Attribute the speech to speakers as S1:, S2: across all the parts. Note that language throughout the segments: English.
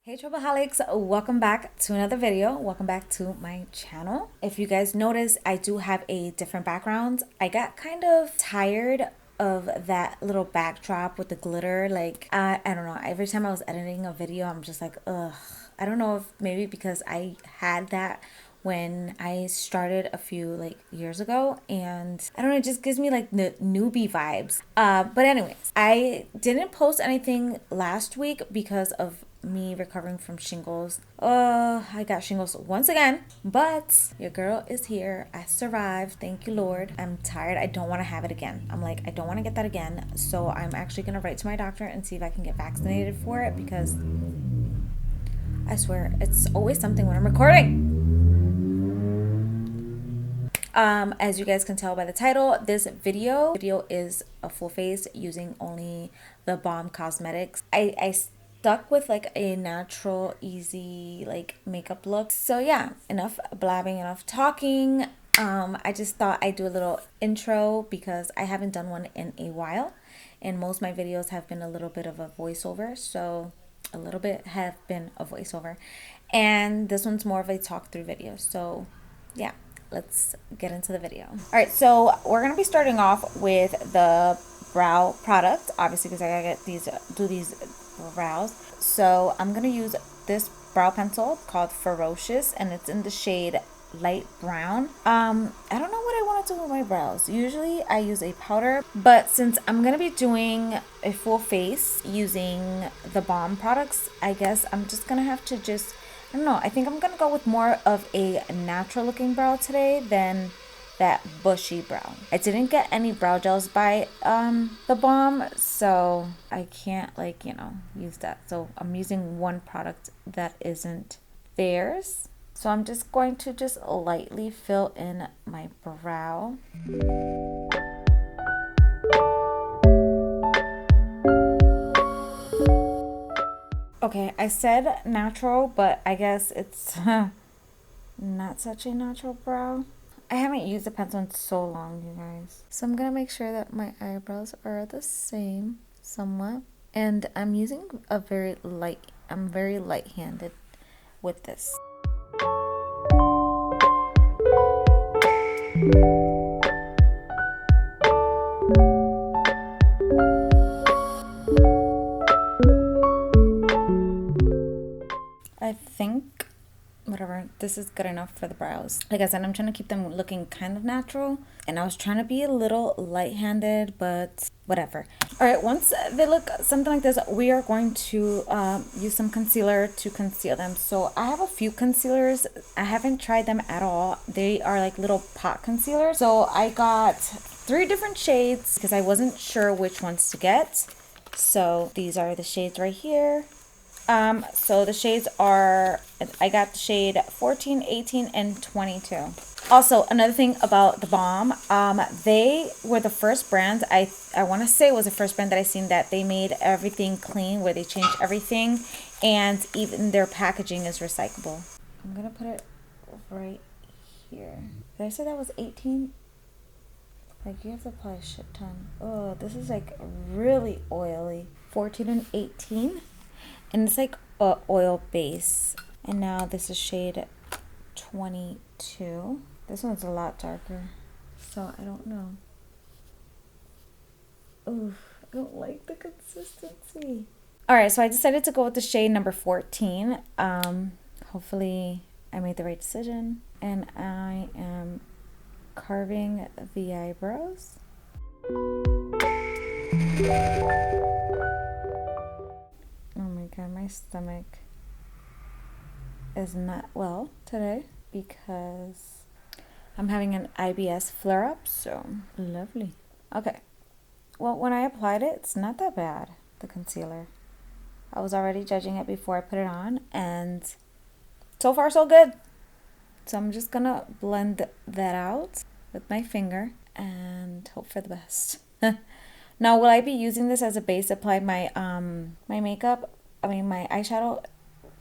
S1: Hey Troubleholics, welcome back to another video. Welcome back to my channel. If you guys notice, I do have a different background. I got kind of tired of that little backdrop with the glitter. Like, I don't know. Every time I was editing a video, I'm just like, ugh. I don't know if maybe because I had that when I started a few years ago, and I don't know, it just gives me like the newbie vibes. But anyways, I didn't post anything last week because of me recovering from shingles. I got shingles once again, but your girl is here. I survived, thank you Lord. I'm tired. I don't want to have it again. I'm like, I don't want to get that again, so I'm actually gonna write to my doctor and see if I can get vaccinated for it, because I swear it's always something when I'm recording. As you guys can tell by the title, this video is a full face using only the Balm Cosmetics. I stuck with like a natural, easy makeup look. So yeah, enough blabbing, enough talking. I just thought I'd do a little intro because I haven't done one in a while, and most of my videos have been a little bit of a voiceover. So a little bit have been a voiceover, and this one's more of a talk through video. So yeah, let's get into the video. All right, so we're gonna be starting off with the brow product, obviously, because I gotta get these, do these brows. So I'm gonna use this brow pencil called Furrowcious, and it's in the shade light brown. I don't know what I want to do with my brows. Usually I use a powder, but since I'm gonna be doing a full face using the Balm products, I guess I'm just gonna have to just, I don't know, I think I'm gonna go with more of a natural looking brow today than that bushy brow. I didn't get any brow gels by the Balm, so I can't use that. So I'm using one product that isn't theirs. So I'm just going to just lightly fill in my brow. Okay, I said natural, but I guess it's not such a natural brow. I haven't used a pencil in so long, you guys. So I'm gonna make sure that my eyebrows are the same somewhat. And I'm using a very light-handed with this. I think whatever, this is good enough for the brows. Like I said, I'm trying to keep them looking kind of natural, and I was trying to be a little light-handed, but whatever. All right, once they look something like this, we are going to use some concealer to conceal them. So I have a few concealers. I haven't tried them at all. They are like little pot concealers. So I got 3 different shades because I wasn't sure which ones to get. So these are the shades right here. So the shades are, I got the shade 14, 18, and 22. Also, another thing about the Balm, they were the first brand, I want to say it was the first brand that I seen that they made everything clean, where they changed everything, and even their packaging is recyclable. I'm going to put it right here. Did I say that was 18? Like, you have to apply a shit ton. Oh, this is like really oily. 14 and 18. And it's like a oil base. And now this is shade 22. This one's a lot darker, so I don't know. Oof, I don't like the consistency. Alright, so I decided to go with the shade number 14. Hopefully I made the right decision. And I am carving the eyebrows. Oh my god, my stomach is not well today because I'm having an IBS flare-up, so lovely. Okay, well, when I applied it, it's not that bad, the concealer. I was already judging it before I put it on, and so far so good. So I'm just gonna blend that out with my finger and hope for the best. Now, will I be using this as a base to apply my my makeup? I mean, my eyeshadow?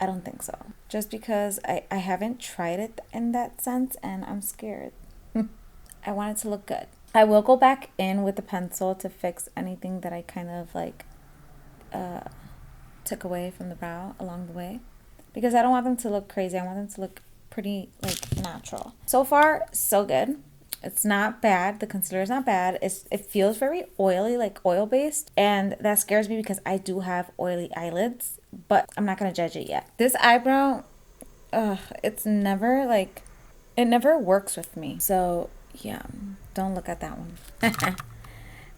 S1: I don't think so. Just because I haven't tried it in that sense, and I'm scared. I want it to look good. I will go back in with the pencil to fix anything that I kind of took away from the brow along the way. because I don't want them to look crazy. I want them to look pretty like natural. So far, so good. It's not bad. The concealer is not bad. It feels very oily, like oil based, and that scares me because I do have oily eyelids, but I'm not gonna judge it yet. This eyebrow, it's never like, it never works with me. So yeah, don't look at that one.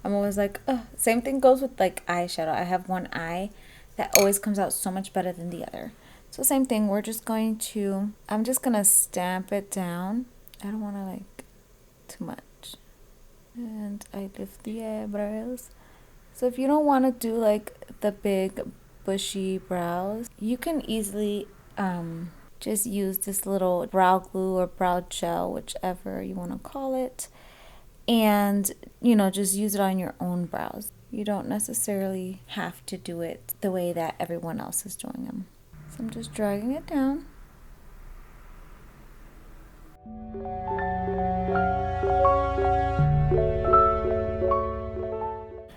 S1: I'm always like, oh. Same thing goes with like eyeshadow. I have one eye that always comes out so much better than the other. So same thing, I'm just gonna stamp it down. I don't want to like too much. And I lift the eyebrows. So if you don't want to do like the big bushy brows, you can easily just use this little brow glue or brow gel, whichever you want to call it, and just use it on your own brows. You don't necessarily have to do it the way that everyone else is doing them. So I'm just dragging it down.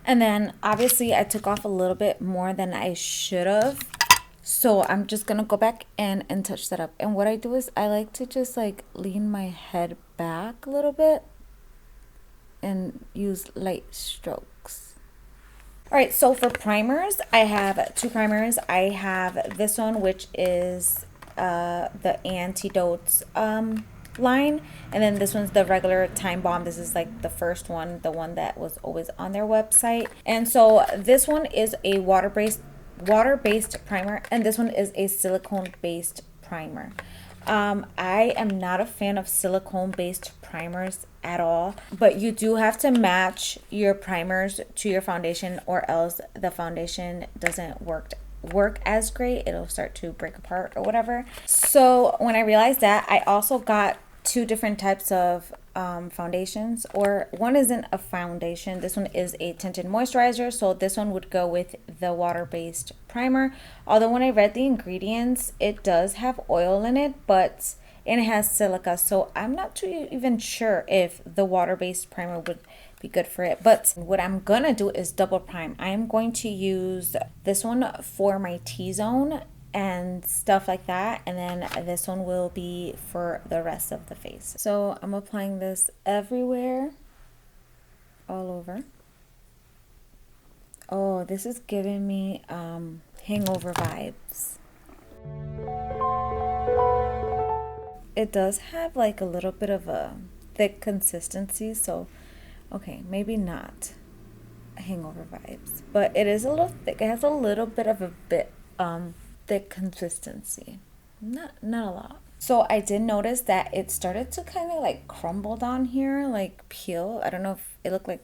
S1: And then obviously I took off a little bit more than I should have. So I'm just gonna go back and touch that up. And what I do is I like to just like lean my head back a little bit and use light strokes. All right, so for primers, I have two primers. I have this one, which is the Antidotes line, and then this one's the regular Time Bomb. This is like the first one, the one that was always on their website. And so this one is a water-based primer, and this one is a silicone-based primer. I am not a fan of silicone-based primers at all, but you do have to match your primers to your foundation, or else the foundation doesn't work as great. It'll start to break apart or whatever. So when I realized that, I also got two different types of foundations, or one isn't a foundation. This one is a tinted moisturizer, so this one would go with the water-based primer. Although when I read the ingredients, it does have oil in it, and it has silica, so I'm not too even sure if the water-based primer would be good for it. But what I'm gonna do is double prime. I am going to use this one for my T-zone and stuff like that, and then this one will be for the rest of the face. So I'm applying this everywhere, all over. Oh, this is giving me hangover vibes. It does have like a little bit of a thick consistency, so okay, maybe not hangover vibes, but it is a little thick. It has a little bit of a thick consistency, not a lot. So I did notice that it started to kind of like crumble down here, like peel. I don't know if it looked like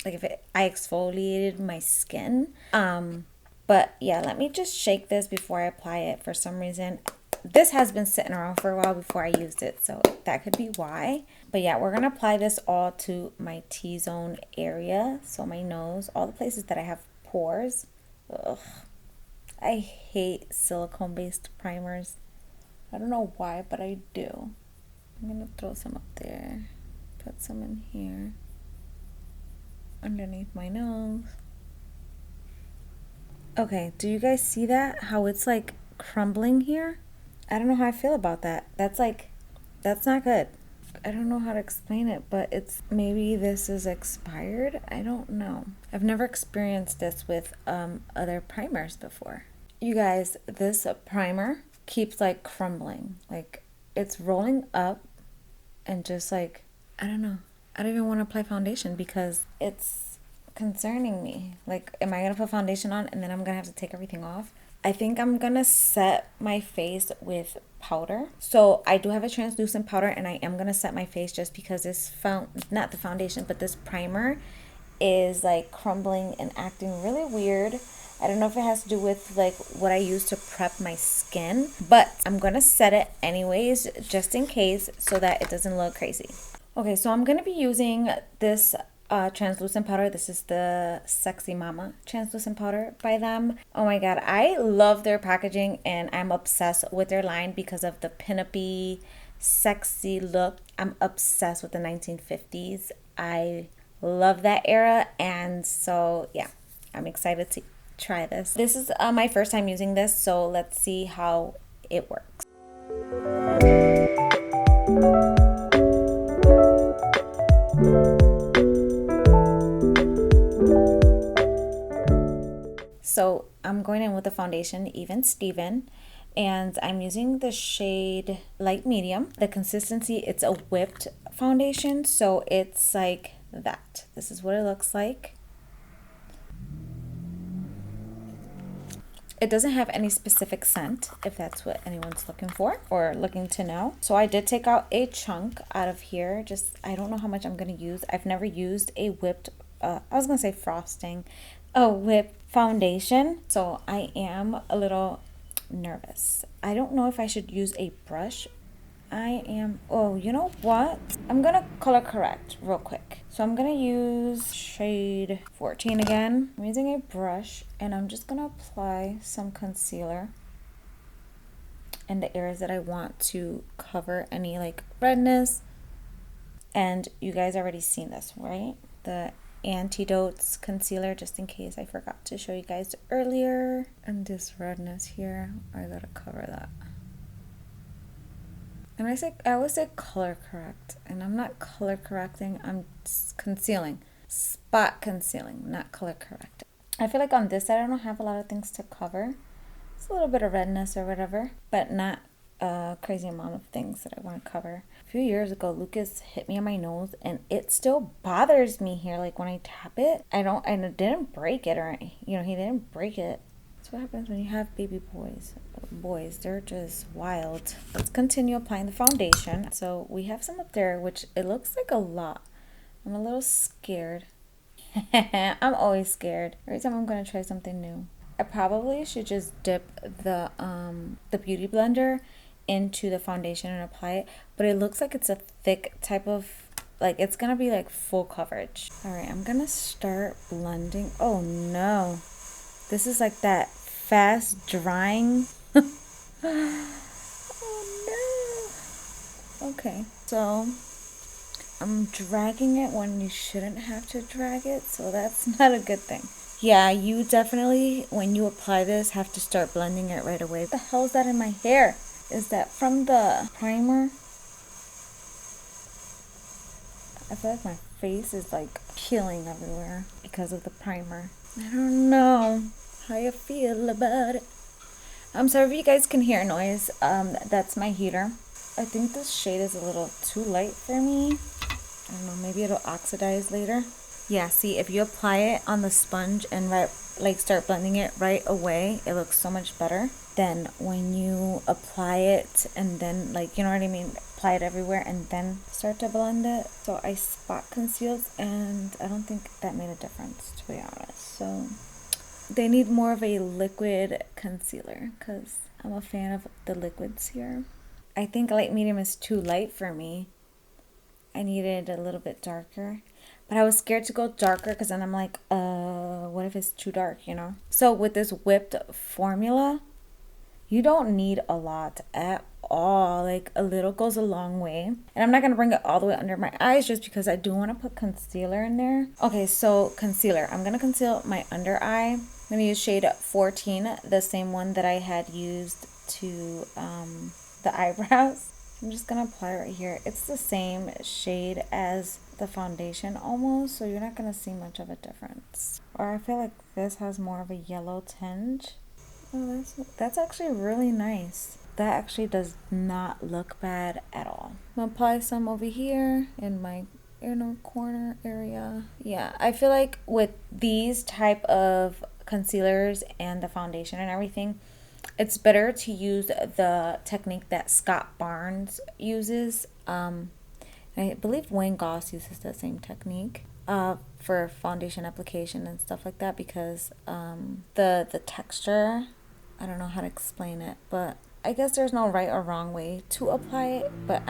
S1: I exfoliated my skin. But yeah, let me just shake this before I apply it. For some reason, this has been sitting around for a while before I used it, so that could be why. But yeah, we're gonna apply this all to my T-zone area, so my nose, all the places that I have pores. Ugh, I hate silicone-based primers. I don't know why, but I do. I'm gonna throw some up there, put some in here, underneath my nose. Okay, do you guys see that? How it's like crumbling here? I don't know how I feel about that. That's not good. I don't know how to explain it, but maybe this is expired. I don't know. I've never experienced this with other primers before. You guys, this primer keeps like crumbling. Like it's rolling up and just like, I don't know. I don't even want to apply foundation because it's concerning me. Like, am I gonna put foundation on and then I'm gonna have to take everything off? I think I'm gonna set my face with powder. So I do have a translucent powder, and I am gonna set my face just because this not the foundation, but this primer is like crumbling and acting really weird. I don't know if it has to do with like what I use to prep my skin, but I'm gonna set it anyways just in case so that it doesn't look crazy. Okay, so I'm gonna be using this translucent powder. This is the Sexy Mama translucent powder by them. Oh my god, I love their packaging and I'm obsessed with their line because of the pin-uppy sexy look. I'm obsessed with the 1950s. I love that era, and so yeah, I'm excited to try this. This is my first time using this, so let's see how it works. So I'm going in with the foundation Even Steven, and I'm using the shade Light Medium. The consistency, it's a whipped foundation, so it's like that. This is what it looks like. It doesn't have any specific scent, if that's what anyone's looking for or looking to know. So I did take out a chunk out of here. Just, I don't know how much I'm going to use. I've never used a whipped, I was going to say frosting, a whipped foundation. So I am a little nervous. I don't know if I should use a brush. Oh, you know what? I'm going to color correct real quick. So I'm going to use shade 14 again. I'm using a brush and I'm just going to apply some concealer in the areas that I want to cover any like redness. And you guys already seen this, right? The Antidotes concealer, just in case I forgot to show you guys earlier. And this redness here, I got to cover that. And I always say color correct, and I'm not color correcting, I'm concealing. Spot concealing, not color correcting. I feel like on this side I don't have a lot of things to cover. It's a little bit of redness or whatever, but not a crazy amount of things that I want to cover. A few years ago, Lucas hit me on my nose, and it still bothers me here. Like when I tap it, and it didn't break it, or he didn't break it. That's what happens when you have baby boys. Boys, they're just wild. Let's continue applying the foundation. So we have some up there, which it looks like a lot. I'm a little scared. I'm always scared every time I'm going to try something new. I probably should just dip the beauty blender into the foundation and apply it, but it looks like it's a thick type of, like it's gonna be like full coverage. All right, I'm gonna start blending. Oh no, this is like that fast drying. Oh no. Okay, so I'm dragging it when you shouldn't have to drag it, so that's not a good thing. Yeah, you definitely, when you apply this, have to start blending it right away. What the hell is that in my hair? Is that from the primer? I feel like my face is like peeling everywhere because of the primer. I don't know how you feel about it. I'm sorry if you guys can hear noise. That's my heater. I think this shade is a little too light for me. I don't know, maybe it'll oxidize later. Yeah, see, if you apply it on the sponge and start blending it right away, it looks so much better than when you apply it and then, like, you know what I mean, apply it everywhere and then start to blend it. So I spot concealed, and I don't think that made a difference, to be honest. So they need more of a liquid concealer because I'm a fan of the liquids here. I think light medium is too light for me. I needed a little bit darker. But I was scared to go darker because then I'm like, what if it's too dark, you know? So with this whipped formula, you don't need a lot at all. Like a little goes a long way. And I'm not going to bring it all the way under my eyes just because I do want to put concealer in there. Okay, so concealer. I'm going to conceal my under eye. I'm going to use shade 14, the same one that I had used to the eyebrows. I'm just going to apply right here. It's the same shade as the foundation almost, so you're not going to see much of a difference. Or I feel like this has more of a yellow tinge. Oh, that's actually really nice. That actually does not look bad at all. I'm going to apply some over here in my inner corner area. Yeah, I feel like with these type of concealers and the foundation and everything, it's better to use the technique that Scott Barnes uses. I believe Wayne Goss uses the same technique for foundation application and stuff like that because the texture, I don't know how to explain it, but I guess there's no right or wrong way to apply it, but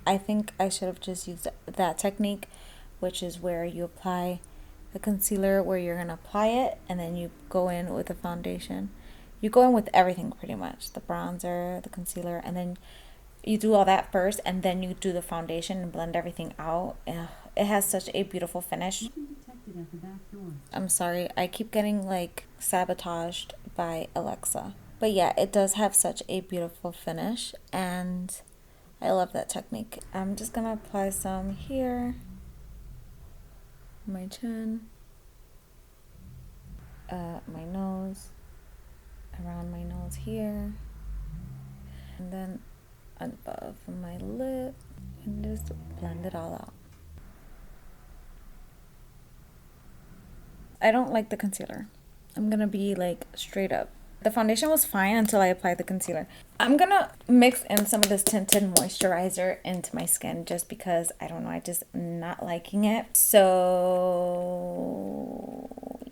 S1: I think I should have just used that technique, which is where you apply the concealer where you're going to apply it and then you go in with the foundation. You go in with everything pretty much, the bronzer, the concealer, and then you do all that first and then you do the foundation and blend everything out. Ugh, it has such a beautiful finish. I'm sorry, I keep getting like sabotaged by Alexa. But yeah, it does have such a beautiful finish, and I love that technique. I'm just gonna apply some here, my chin, my nose, around my nose here, and then above my lip, and just blend it all out. I don't like the concealer. I'm gonna be like straight up. The foundation was fine until I applied the concealer. I'm gonna mix in some of this tinted moisturizer into my skin just because, I don't know, I just not liking it. So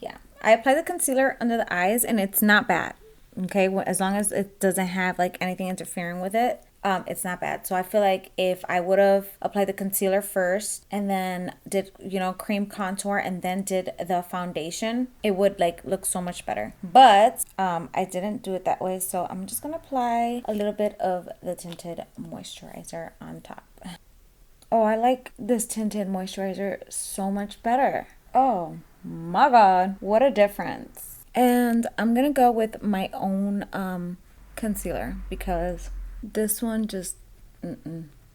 S1: yeah, I applied the concealer under the eyes and it's not bad. Okay, as long as it doesn't have like anything interfering with it, it's not bad. So I feel like if I would have applied the concealer first and then did, you know, cream contour and then did the foundation, it would like look so much better. But I didn't do it that way, so I'm just gonna apply a little bit of the tinted moisturizer on top. Oh, I like this tinted moisturizer so much better. Oh my god, what a difference. And I'm gonna go with my own concealer because this one just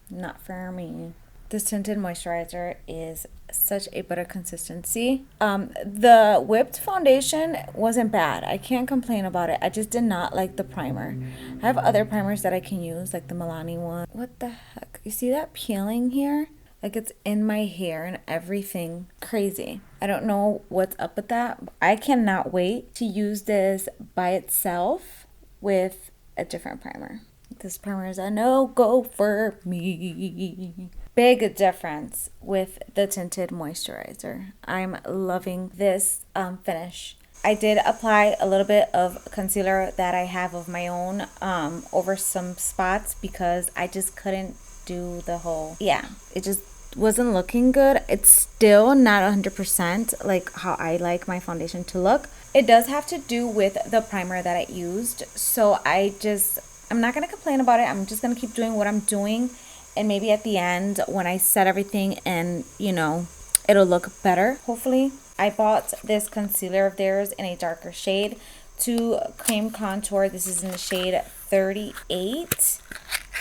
S1: not for me. This tinted moisturizer is such a better consistency. The whipped foundation wasn't bad. I can't complain about it. I just did not like the primer. I have other primers that I can use, like the Milani one. What the heck? You see that peeling here? Like it's in my hair and everything. Crazy. I don't know what's up with that. I cannot wait to use this by itself with a different primer. This primer is a no-go for me. Big difference with the tinted moisturizer. I'm loving this finish. I did apply a little bit of concealer that I have of my own over some spots because I just couldn't do the whole, yeah, it just wasn't looking good. It's still not 100% like how I like my foundation to look. It does have to do with the primer that I used, so I'm not gonna complain about it. I'm just gonna keep doing what I'm doing, and maybe at the end when I set everything and, you know, it'll look better, hopefully. I bought this concealer of theirs in a darker shade to cream contour. This is in the shade 38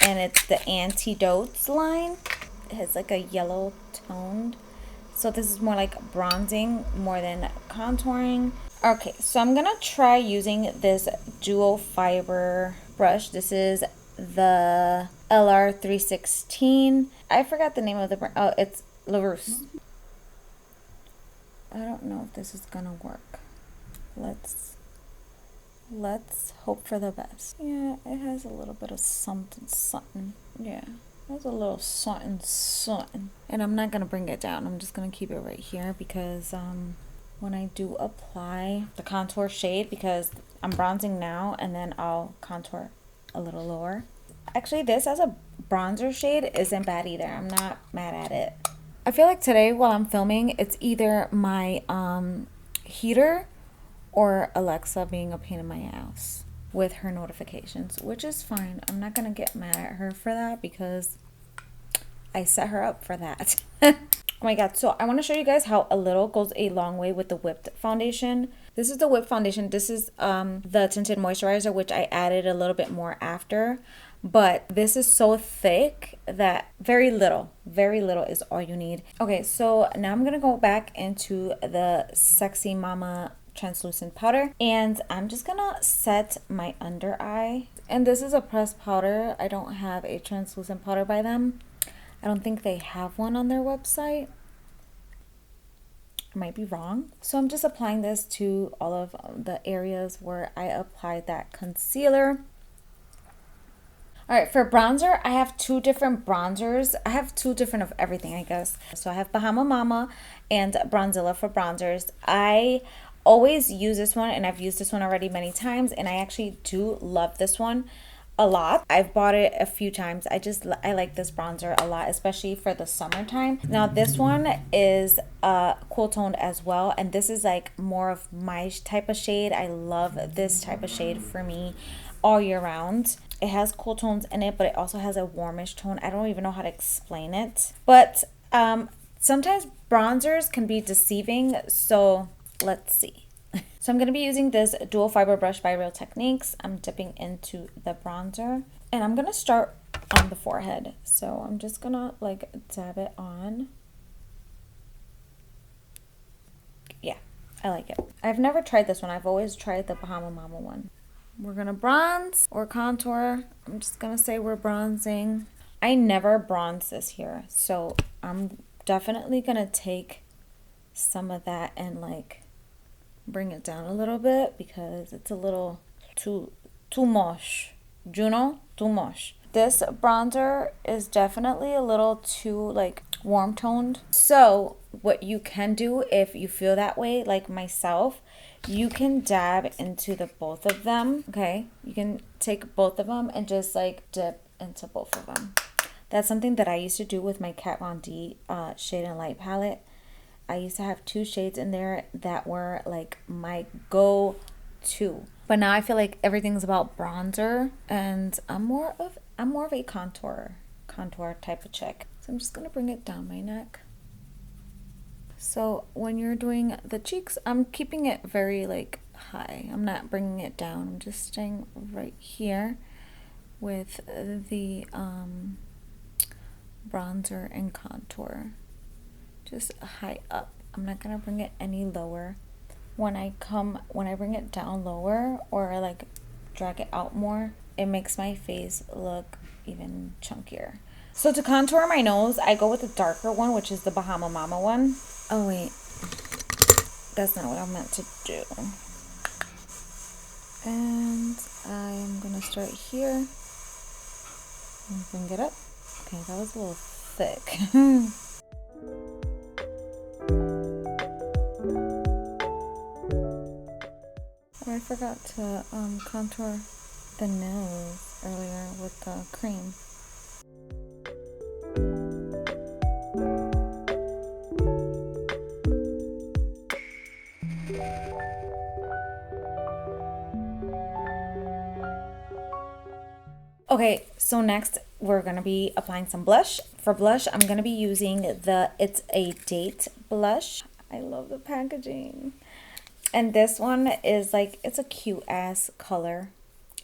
S1: and it's the Antidotes line. It has like a yellow tone, so this is more like bronzing more than contouring. Okay, so I'm gonna try using this dual fiber brush. This is the LR316. I forgot the name of the brand. Oh, it's LaRousse. I don't know if this is gonna work. Let's hope for the best. Yeah, it has a little bit of something. Yeah, it has a little something. And I'm not gonna bring it down. I'm just gonna keep it right here because when I do apply the contour shade, because I'm bronzing now and then I'll contour a little lower. Actually, this as a bronzer shade isn't bad either. I'm not mad at it. I feel like today while I'm filming, it's either my heater or Alexa being a pain in my ass with her notifications, which is fine. I'm not gonna get mad at her for that because I set her up for that. Oh my god, so I want to show you guys how a little goes a long way with the whipped foundation. This is the whipped foundation. This is the tinted moisturizer, which I added a little bit more after. But this is so thick that very little is all you need. Okay, so now I'm gonna go back into the Sexy Mama translucent powder, and I'm just gonna set my under eye. And this is a pressed powder. I don't have a translucent powder by them. I don't think they have one on their website. I might be wrong. So I'm just applying this to all of the areas where I applied that concealer. All right, for bronzer, I have two different bronzers. I have two different of everything, I guess. So I have Bahama Mama and Bronzilla for bronzers. I always use this one, and I've used this one already many times, and I actually do love this one a lot. I've bought it a few times. I like this bronzer a lot, especially for the summertime. Now this one is cool toned as well, and this is like more of my type of shade. I love this type of shade for me all year round. It has cool tones in it, but it also has a warmish tone. I don't even know how to explain it, but sometimes bronzers can be deceiving, so let's see. So I'm going to be using this dual fiber brush by Real Techniques. I'm dipping into the bronzer and I'm going to start on the forehead. So I'm just going to like dab it on. Yeah, I like it. I've never tried this one. I've always tried the Bahama Mama one. We're going to bronze or contour. I'm just going to say we're bronzing. I never bronze this here. So I'm definitely going to take some of that and like bring it down a little bit because it's a little too much. Juno, too much. This bronzer is definitely a little too like warm toned. So what you can do if you feel that way, like myself, you can dab into the both of them. Okay, you can take both of them and just like dip into both of them. That's something that I used to do with my Kat Von D Shade and Light palette. I used to have 2 shades in there that were like my go-to. But now I feel like everything's about bronzer and I'm more of a contour type of chick. So I'm just gonna bring it down my neck. So when you're doing the cheeks, I'm keeping it very like high. I'm not bringing it down. I'm just staying right here with the bronzer and contour. Just high up. I'm not gonna bring it any lower. When I bring it down lower or like drag it out more, it makes my face look even chunkier. So to contour my nose, I go with the darker one, which is the Bahama Mama one. Oh wait, that's not what I meant to do. And I'm gonna start here and bring it up. Okay, that was a little thick. I forgot to contour the nose earlier with the cream. Okay, so next we're going to be applying some blush. For blush, I'm going to be using the It's a Date blush. I love the packaging. And this one is like, it's a cute ass color.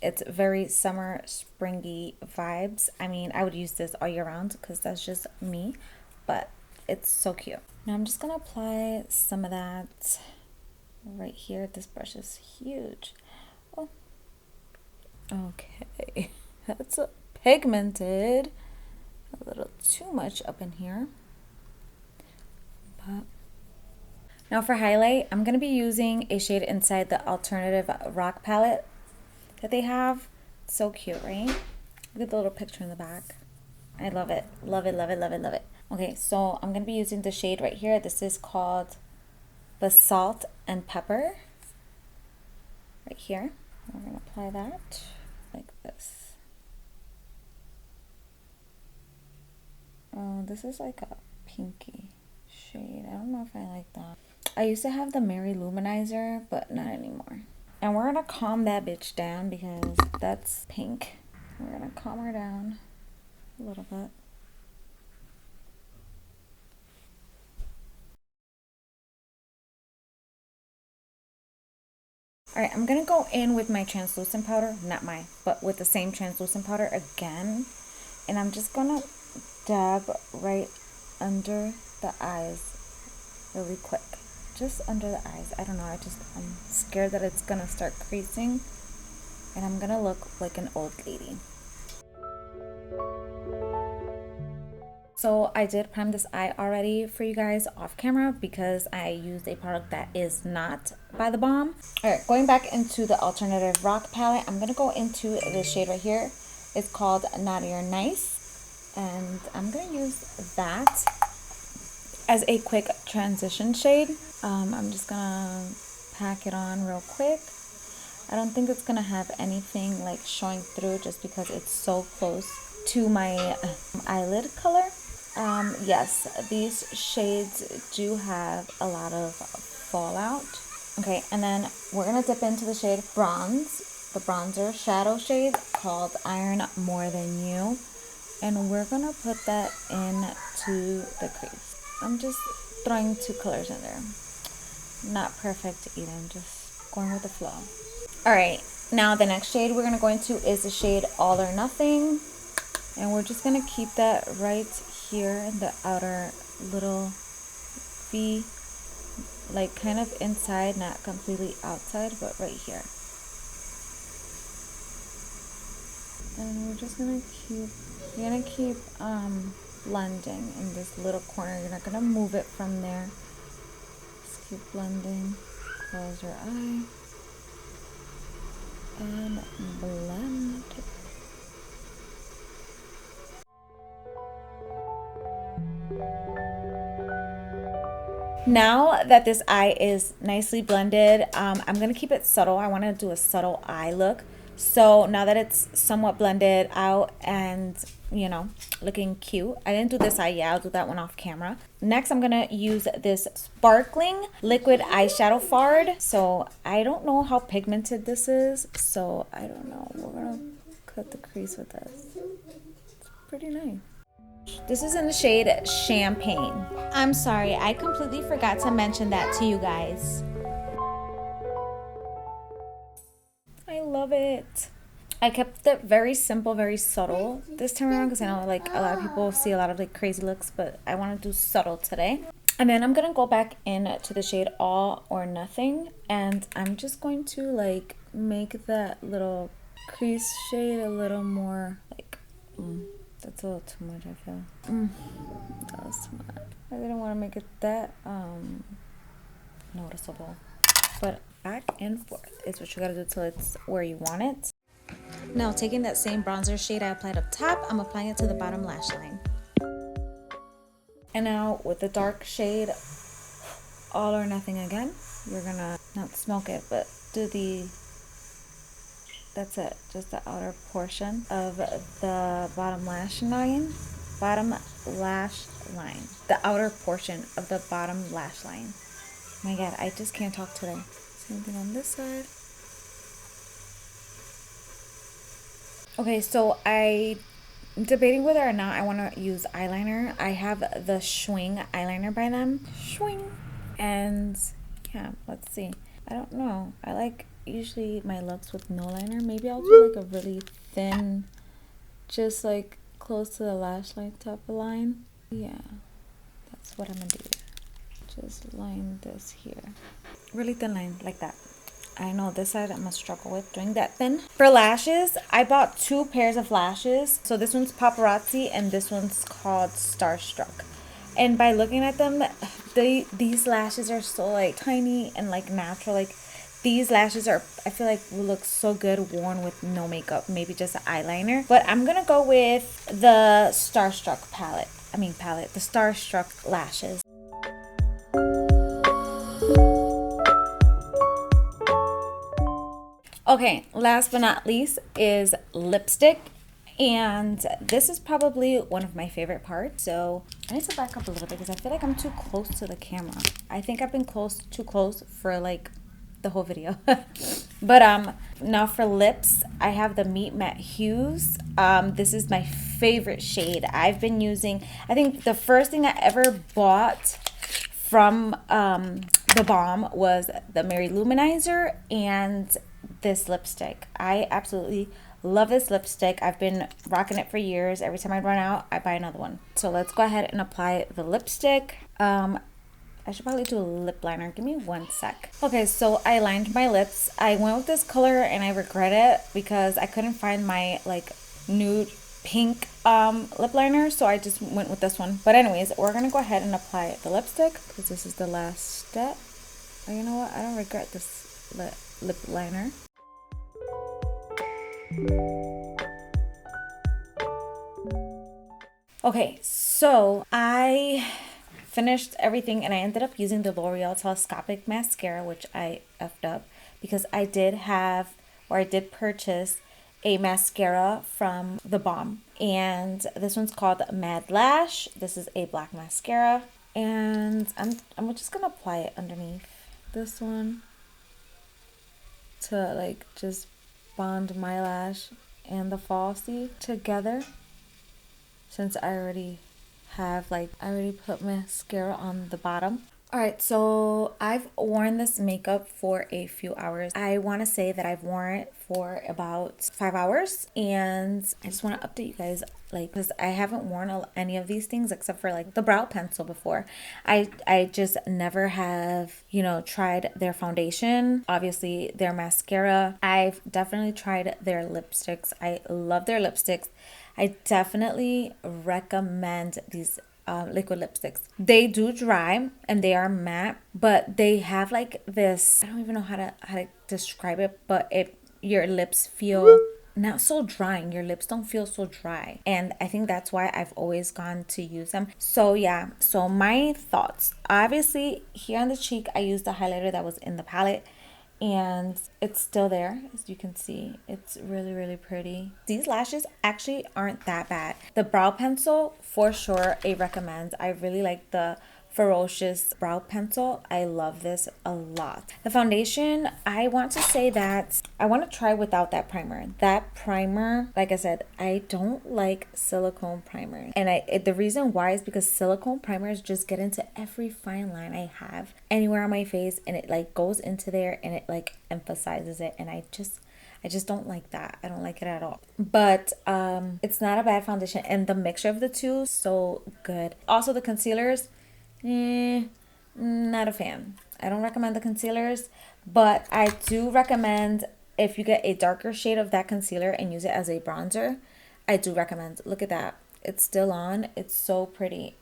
S1: It's very summer, springy vibes. I mean, I would use this all year round because that's just me, but it's so cute. Now I'm just going to apply some of that right here. This brush is huge. Oh, okay. That's pigmented. A little too much up in here. But now for highlight, I'm going to be using a shade inside the Alternative Rock palette that they have. So cute, right? Look at the little picture in the back. I love it. Love it, love it, love it, love it. Okay, so I'm going to be using the shade right here. This is called the Salt and Pepper. Right here. We're going to apply that like this. Oh, this is like a pinky shade. I don't know if I like that. I used to have the Mary Luminizer, but not anymore. And we're gonna calm that bitch down because that's pink. We're gonna calm her down a little bit. Alright, I'm gonna go in with my translucent powder, but with the same translucent powder again. And I'm just gonna dab right under the eyes really quick. Just under the eyes. I don't know, I'm scared that it's gonna start creasing and I'm gonna look like an old lady. So I did prime this eye already for you guys off camera because I used a product that is not by the Balm. Alright, going back into the Alternative Rock palette, I'm gonna go into this shade right here. It's called Naughty or Nice. And I'm going to use that as a quick transition shade. I'm just going to pack it on real quick. I don't think it's going to have anything like showing through just because it's so close to my eyelid color. Yes, these shades do have a lot of fallout. Okay, and then we're going to dip into the shade Bronze, the bronzer shadow shade called Iron More Than You. And we're gonna put that into the crease. I'm just throwing 2 colors in there. not perfect either. I'm just going with the flow. All right, now the next shade we're gonna go into is the shade All or Nothing, and we're just gonna keep that right here in the outer little V, like kind of inside, not completely outside, but right here. And we're just gonna keep, you're gonna keep blending in this little corner. You're not gonna move it from there. Just keep blending. Close your eye and blend. Now that this eye is nicely blended, I'm gonna keep it subtle. I want to do a subtle eye look. So now that it's somewhat blended out and, you know, looking cute, I didn't do this eye yet. I'll do that one off camera. Next, I'm gonna use this sparkling liquid eyeshadow fard. So I don't know how pigmented this is, so I don't know. We're gonna cut the crease with this. It's pretty nice. This is in the shade Champagne. I'm sorry, I completely forgot to mention that to you guys. I love it. I kept it very simple, very subtle this time around because I know like a lot of people see a lot of like crazy looks, but I want to do subtle today. And then I'm gonna go back into the shade All or Nothing, and I'm just going to like make that little crease shade a little more like that's a little too much, I feel. That was smart. I didn't want to make it that noticeable. But back and forth is what you gotta do till it's where you want it. Now taking that same bronzer shade I applied up top, I'm applying it to the bottom lash line. And now with the dark shade All or Nothing again, you're gonna not smoke it, but do the, that's it, just the outer portion of the bottom lash line. Bottom lash line. The outer portion of the bottom lash line. Oh my god, I just can't talk today. Same thing on this side. Okay, so I'm debating whether or not I want to use eyeliner. I have the Schwing eyeliner by them. Schwing. And yeah, let's see. I don't know. I like usually my looks with no liner. Maybe I'll do like a really thin, just like close to the lash line type of line. Yeah, that's what I'm gonna do. Just line this here. Really thin line like that. I know this side I'm gonna struggle with doing that thin. For lashes, I bought 2 pairs of lashes. So this one's Paparazzi and this one's called Starstruck. And by looking at them, these lashes are so like tiny and like natural. Like these lashes are, I feel like will look so good worn with no makeup, maybe just an eyeliner. But I'm gonna go with the Starstruck palette. The Starstruck lashes. Okay, last but not least is lipstick. And this is probably one of my favorite parts. So I need to back up a little bit because I feel like I'm too close to the camera. I think I've been too close for like the whole video. But now for lips, I have the Meet Matte Hues. This is my favorite shade. I've been using, I think the first thing I ever bought from the Balm was the Mary Luminizer and this lipstick. I absolutely love this lipstick. I've been rocking it for years. Every time I run out, I buy another one. So let's go ahead and apply the lipstick. I should probably do a lip liner. Give me 1 sec. Okay, so I lined my lips. I went with this color and I regret it because I couldn't find my like nude pink lip liner, so I just went with this one. But anyways, we're gonna go ahead and apply the lipstick because this is the last step. Oh, you know what? I don't regret this lip liner. Okay, so I finished everything and I ended up using the L'Oreal Telescopic Mascara, which I effed up because I did purchase a mascara from the Balm, and this one's called Mad Lash. This is a black mascara, and I'm just gonna apply it underneath this one to like just bond my lash and the falsie together, since I already put mascara on the bottom. All right, so I've worn this makeup for a few hours. I want to say that I've worn it for about 5 hours, and I just want to update you guys, like, because I haven't worn any of these things except for like the brow pencil before. I just never have, you know, tried their foundation, obviously their mascara. I've definitely tried their lipsticks. I love their lipsticks. I definitely recommend these liquid lipsticks. They do dry and they are matte, but they have like this, I don't even know how to describe it, but your lips feel not so drying. Your lips don't feel so dry. And I think that's why I've always gone to use them. So yeah, so my thoughts. Obviously, here on the cheek, I used the highlighter that was in the palette, and it's still there, as you can see. It's really, really pretty. These lashes actually aren't that bad. The brow pencil, for sure, I recommend. I really like the Furrowcious brow pencil. I love this a lot. The foundation, I want to say that I want to try without that primer. That primer, like I said, I don't like silicone primers. And the reason why is because silicone primers just get into every fine line I have anywhere on my face, and it like goes into there and it like emphasizes it, and I just don't like that. I don't like it at all. But it's not a bad foundation, and the mixture of the two, so good. Also the concealers, not a fan. I don't recommend the concealers, but I do recommend if you get a darker shade of that concealer and use it as a bronzer. I do recommend. Look at that. It's still on. It's so pretty.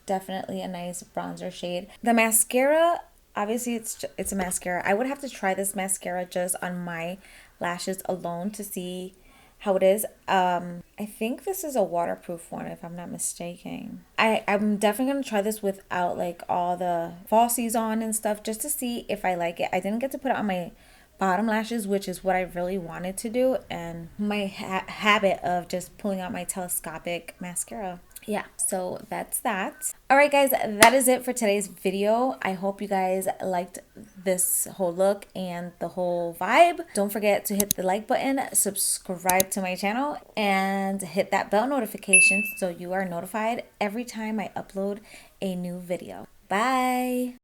S1: Definitely a nice bronzer shade. The mascara, obviously it's a mascara. I would have to try this mascara just on my lashes alone to see how it is. I think this is a waterproof one if I'm not mistaken. I'm definitely gonna try this without like all the falsies on and stuff, just to see if I like it. I didn't get to put it on my bottom lashes, which is what I really wanted to do, and my habit of just pulling out my telescopic mascara. Yeah, so that's that. All right, guys, that is it for today's video. I hope you guys liked this whole look and the whole vibe. Don't forget to hit the like button, subscribe to my channel, and hit that bell notification so you are notified every time I upload a new video. Bye.